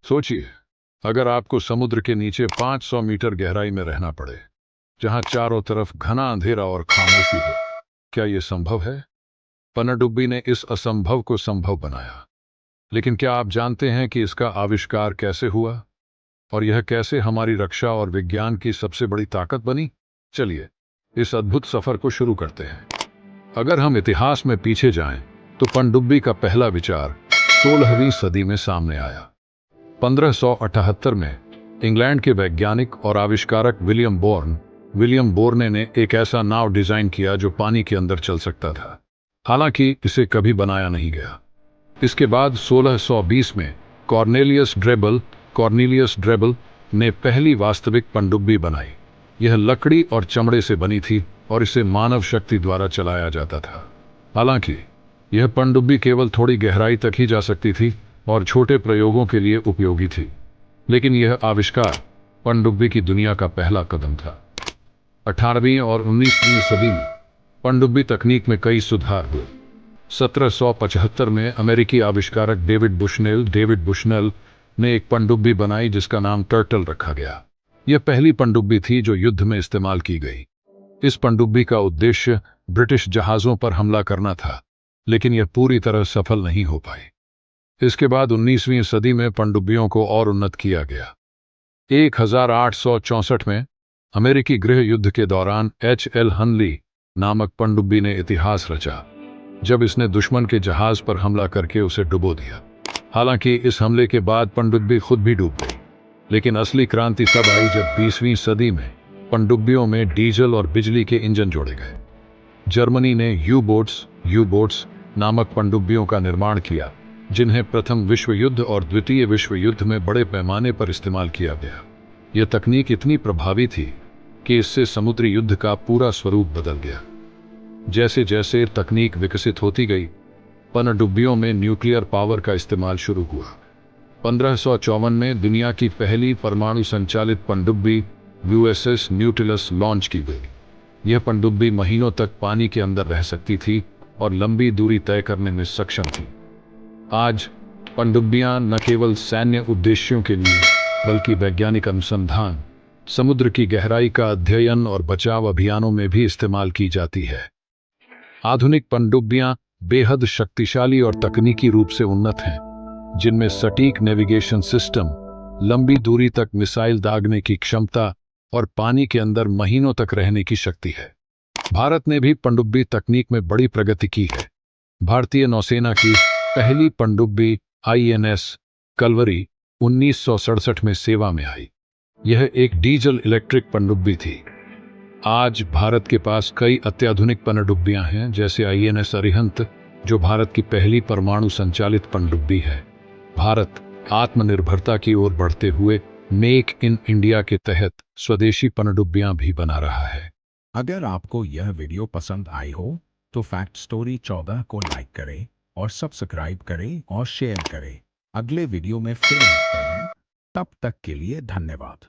सोचिए, अगर आपको समुद्र के नीचे 500 मीटर गहराई में रहना पड़े, जहां चारों तरफ घना अंधेरा और खामोशी हो, क्या यह संभव है? पनडुब्बी ने इस असंभव को संभव बनाया। लेकिन क्या आप जानते हैं कि इसका आविष्कार कैसे हुआ और यह कैसे हमारी रक्षा और विज्ञान की सबसे बड़ी ताकत बनी? चलिए इस अद्भुत सफर को शुरू करते हैं। अगर हम इतिहास में पीछे जाएं, तो पनडुब्बी का पहला विचार 16वीं सदी में सामने आया। 1578 में इंग्लैंड के वैज्ञानिक और आविष्कारक विलियम बोर्ने ने एक ऐसा नाव डिजाइन किया जो पानी के अंदर चल सकता था। हालांकि इसे कभी बनाया नहीं गया। इसके बाद 1620 में कॉर्नेलियस ड्रेबल ने पहली वास्तविक पनडुब्बी बनाई। यह लकड़ी और चमड़े से बनी थी और इसे मानव शक्ति द्वारा चलाया जाता था। हालांकि यह पनडुब्बी केवल थोड़ी गहराई तक ही जा सकती थी और छोटे प्रयोगों के लिए उपयोगी थी। लेकिन यह आविष्कार पनडुब्बी की दुनिया का पहला कदम था। 18वीं और 19वीं सदी में पनडुब्बी तकनीक में कई सुधार हुए। 1775 में अमेरिकी आविष्कारक डेविड बुशनेल ने एक पनडुब्बी बनाई जिसका नाम टर्टल रखा गया। यह पहली पनडुब्बी थी जो युद्ध में इस्तेमाल की गई। इस पनडुब्बी का उद्देश्य ब्रिटिश जहाजों पर हमला करना था, लेकिन यह पूरी तरह सफल नहीं हो पाई। इसके बाद 19वीं सदी में पनडुब्बियों को और उन्नत किया गया। 1864 में अमेरिकी गृह युद्ध के दौरान H.L. हनली नामक पनडुब्बी ने इतिहास रचा, जब इसने दुश्मन के जहाज पर हमला करके उसे डुबो दिया। हालांकि इस हमले के बाद पनडुब्बी खुद भी डूब गई। लेकिन असली क्रांति तब आई जब 20वीं सदी में पनडुब्बियों में डीजल और बिजली के इंजन जोड़े गए। जर्मनी ने यू-बोट्स नामक पनडुब्बियों का निर्माण किया, जिन्हें प्रथम विश्व युद्ध और द्वितीय विश्व युद्ध में बड़े पैमाने पर इस्तेमाल किया गया। यह तकनीक इतनी प्रभावी थी कि इससे समुद्री युद्ध का पूरा स्वरूप बदल गया। जैसे जैसे तकनीक विकसित होती गई, पनडुब्बियों में न्यूक्लियर पावर का इस्तेमाल शुरू हुआ। 1554 में दुनिया की पहली परमाणु संचालित पनडुब्बी USS न्यूटिलस लॉन्च की गई। यह पनडुब्बी महीनों तक पानी के अंदर रह सकती थी और लंबी दूरी तय करने में सक्षम थी। आज पनडुब्बियां न केवल सैन्य उद्देश्यों के लिए बल्कि वैज्ञानिक अनुसंधान, समुद्र की गहराई का अध्ययन और बचाव अभियानों में भी इस्तेमाल की जाती है। आधुनिक पनडुब्बियां बेहद शक्तिशाली और तकनीकी रूप से उन्नत हैं, जिनमें सटीक नेविगेशन सिस्टम, लंबी दूरी तक मिसाइल दागने की क्षमता और पानी के अंदर महीनों तक रहने की शक्ति है। भारत ने भी पनडुब्बी तकनीक में बड़ी प्रगति की है। भारतीय नौसेना की पहली पनडुब्बी INS कलवरी 1967 में सेवा में आई। यह एक डीजल इलेक्ट्रिक पनडुब्बी थी। आज भारत के पास कई अत्याधुनिक पनडुब्बियां हैं, जैसे INS अरिहंत, जो भारत की पहली परमाणु संचालित पनडुब्बी है। भारत आत्मनिर्भरता की ओर बढ़ते हुए मेक इन इंडिया के तहत स्वदेशी पनडुब्बियां भी बना रहा है। अगर आपको यह वीडियो पसंद आई हो तो फैक्ट स्टोरी 14 को लाइक करें और सब्सक्राइब करें और शेयर करें। अगले वीडियो में फिर मिलते हैं, तब तक के लिए धन्यवाद।